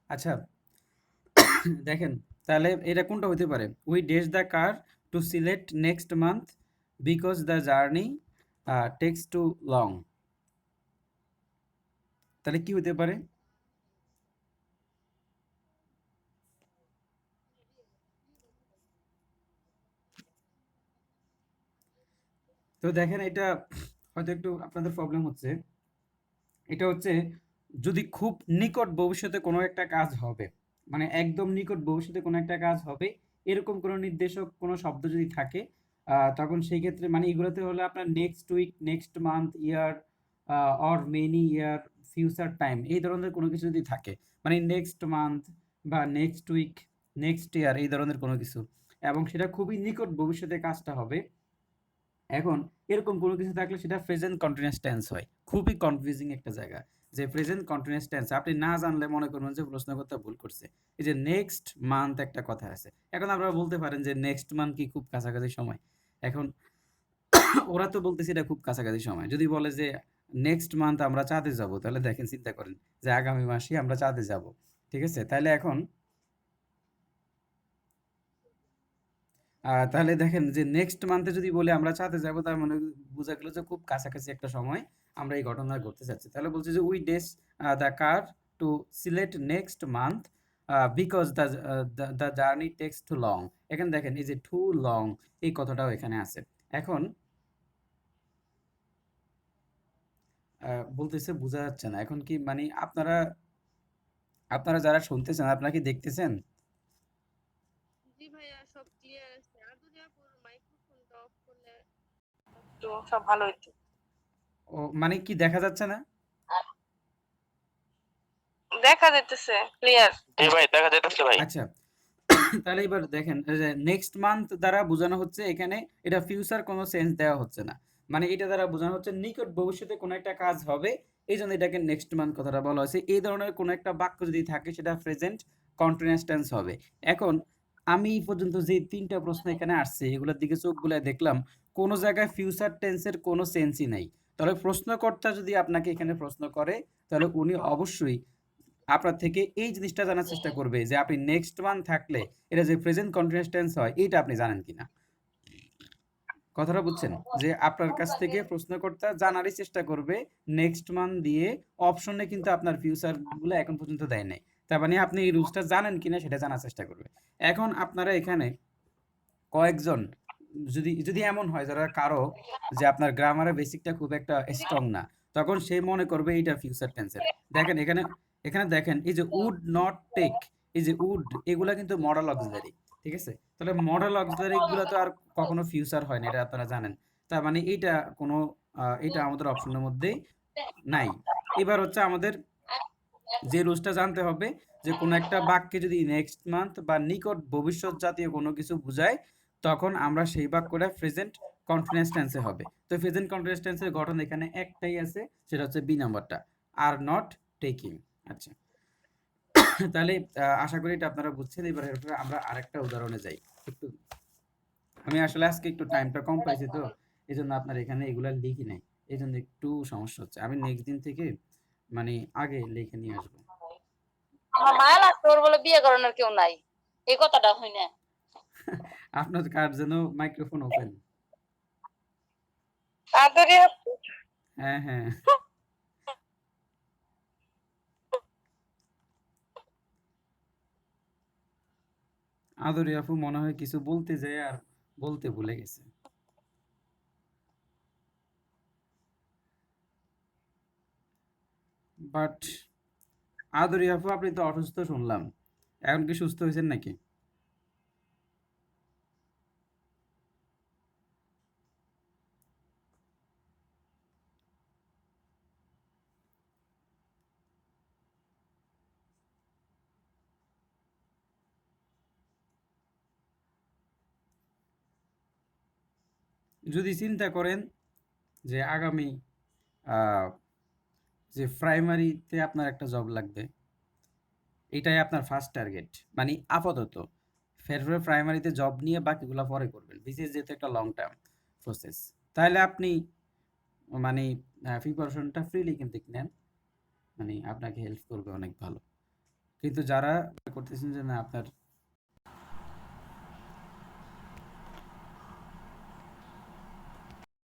আচ্ছা, দেখেন তাহলে এটা কোনটা হতে পারে? We dash the car to select next month because the journey takes too long. তাহলে কি হতে পারে? তো দেখেন এটা হয়তো একটু আপনাদের প্রবলেম হচ্ছে। এটা হচ্ছে যদি খুব নিকট ভবিষ্যতে কোনো একটা কাজ হবে, মানে একদম নিকট ভবিষ্যতে কোনো একটা কাজ হবে, এরকম কোনো নির্দেশক কোনো শব্দ যদি থাকে, তখন সেই ক্ষেত্রে মানে এগুলোতে হলে আপনার next week, next month, year or many year, future time, এই ধরনের কোনো কিছু যদি থাকে, মানে নেক্সট মান্থ বা নেক্সট উইক, নেক্সট ইয়ার, এই ধরনের কোনো কিছু, এবং সেটা খুবই নিকট ভবিষ্যতে কাজটা হবে, এখন এরকম কোনো কিছু থাকলে সেটা প্রেজেন্ট কন্টিনিউয়াস টেন্স হয়। খুবই কনফিউজিং একটা জায়গা যে প্রেজেন্ট কন্টিনিউয়াস টেন্স আপনি না জানলে মনে করবেন যে প্রশ্নকর্তা ভুল করছে। এই যে নেক্সট মান্থ একটা কথা আছে, এখন আপনারা বলতে পারেন যে নেক্সট মান্থ কি খুব কাছাকাছি সময়? এখন ওরা তো বলতেছে এটা খুব কাছাকাছি সময়। যদি বলে যে নেক্সট মান্থ আমরা চাঁদে যাব, তাহলে দেখেন চিন্তা করেন যে আগামী মাসে আমরা চাঁদে যাব, ঠিক আছে? তাহলে এখন তাহলে দেখেন যে নেক্সট মান্থে যদি বলি আমরা চাঁদে যাব, তার মানে বোঝা গেল যে খুব কাছাকাছি একটা সময় আমরা এই ঘটনা ঘটতে চাচ্ছি। তাহলে বলছে যে we dash the car to select next month because the journey takes too long. এখানে দেখেন এই যে টু লং, এই কথাটাও এখানে আছে। এখন বলতেছে বোঝা যাচ্ছে না। এখন কি মানে আপনারা আপনারা যারা শুনতেছেন আপনারা কি দেখতেছেন? জি ভাইয়া, সব ক্লিয়ার আছে। আর যদি আপুর মাইক্রোফোনটা অফ করলে একটু সব ভালো হইতো। ও মানে কি দেখা যাচ্ছে না? দেখা যাইতেছে ক্লিয়ার। জি ভাই, দেখা যাইতেছে ভাই। আচ্ছা, তাহলে এবার দেখেন নেক্সট মান্থ দ্বারা বোঝানো হচ্ছে এখানে এটা ফিউচার কোনো সেন্স দেওয়া হচ্ছে না, মানে এটা দ্বারা বোঝানো হচ্ছে নিকট ভবিষ্যতে কোনো একটা কাজ হবে, এই জন্য এটাকে নেক্সট মান্থ কথাটা বলা হয়েছে। এই ধরনের কোনো একটা বাক্য যদি থাকে সেটা প্রেজেন্ট কন্টিনিউয়াস টেন্স হবে। এখন আমি এই পর্যন্ত যে তিনটা প্রশ্ন এখানে আসছে এগুলোর দিকে চোখ বুলায় দেখলাম কোনো জায়গায় ফিউচার টেন্সের কোনো সেন্সই নাই। তাহলে প্রশ্নকর্তা যদি আপনাকে এখানে প্রশ্ন করে তাহলে উনি অবশ্যই আপনার থেকে এই জিনিসটা জানার চেষ্টা করবে যে আপনি নেক্সট মান্থ থাকলে এটা যে প্রেজেন্ট কন্টিনিউয়াস টেন্স হয় এটা আপনি জানেন কিনা। কথাটা বুঝছেন? যে আপনার কাছ থেকে প্রশ্নকর্তা জানারই চেষ্টা করবে নেক্সট মান্থ দিয়ে, অপশনে কিন্তু আপনার ফিউচার গুলো এখন পর্যন্ত দেয় নাই। তার মানে আপনি এই রুলসটা জানেন কিনা সেটা জানার চেষ্টা করবে। এখন আপনারা এখানে কয়েকজন যদি যদি এমন হয় যারা কারো যে আপনার গ্রামারের বেসিকটা খুব একটা স্ট্রং না, তখন সে মনে করবে এইটা ফিউচার টেন্সের। দেখেন এখানে এখানে দেখেন এই যে উড নট টেক, এই যে উড, এগুলা কিন্তু মডেল অক্সিলারি, ঠিক আছে? তাহলে মডেল অক্সিলারি গুলো তো আর কখনো ফিউচার হয় না, এটা আপনারা জানেন। তার মানে এইটা কোনো এটা আমাদের অপশনের মধ্যেই নাই। এবার হচ্ছে আমাদের যে রুলসটা জানতে হবে যে কোনো একটা বাক্যে যদি নেক্সট মান্থ বা নিকট ভবিষ্যৎ জাতীয় কোনো কিছু বোঝায়, তখন আমরা সেই বাক্যটা প্রেজেন্ট কন্টিনিউয়াস টেন্সে হবে। তো প্রেজেন্ট কন্টিনিউয়াস টেন্সের গঠন এখানে একটাই আছে, সেটা হচ্ছে বি নাম্বারটা, আর নট টেকিং। আচ্ছা, তাহলে আশা করি এটা আপনারা বুঝছেন। এবার এরপরে আমরা আরেকটা উদাহরণে যাই। একটু আমি আসলে আজকে একটু টাইমটা কম পাইছি, তো এই জন্য আপনার এখানে এগুলা লিখি নাই, এই জন্য একটু সমস্যা হচ্ছে। আমি নেক্সট দিন থেকে মানে আগে লিখে নিয়ে আসবো। আমার মায়া লাগতো, ওর বলে বিয়ে করানোর কেউ নাই, এই কথাটা হয় না। আপনার কার যেন মাইক্রোফোন ওপেন। আদরে আপু, হ্যাঁ হ্যাঁ, আদরি আপু মনে হয় কিছু বলতে যায় আর বলতে ভুলে গেছে। বাট আদরি আপু আপনি তো অসুস্থ শুনলাম, এখন কি সুস্থ হয়েছেন নাকি? যদি চিন্তা করেন যে আগামী আহ, যে প্রাইমারিতে আপনার একটা জব লাগবে, এটাই আপনার ফার্স্ট টার্গেট, মানে আপাতত ফেব্রুয়ারি প্রাইমারিতে জব নিয়ে বাকিগুলো পরে করবেন, বিসিএস যেহেতু একটা লং টার্ম প্রসেস, তাহলে আপনি মানে প্রিপারেশনটা ফ্রিলি কিন্তু নেন, মানে আপনাকে হেল্প করবে অনেক ভালো। কিন্তু যারা করতেছেন যে না আপনার